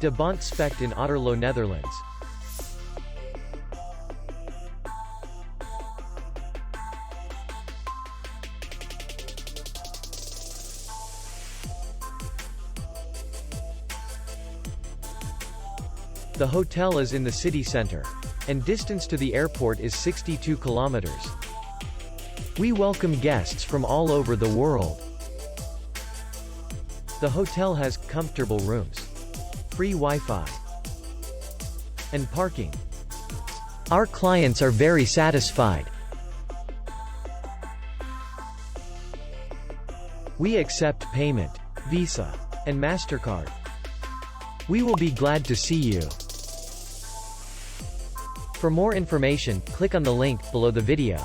De Bonte Specht in Otterlo, Netherlands. The hotel is in the city center, and distance to the airport is 62 kilometers. We welcome guests from all over the world. The hotel has comfortable rooms, free Wi-Fi, and parking. Our clients are very satisfied. We accept payment, Visa, and MasterCard. We will be glad to see you. For more information, click on the link below the video.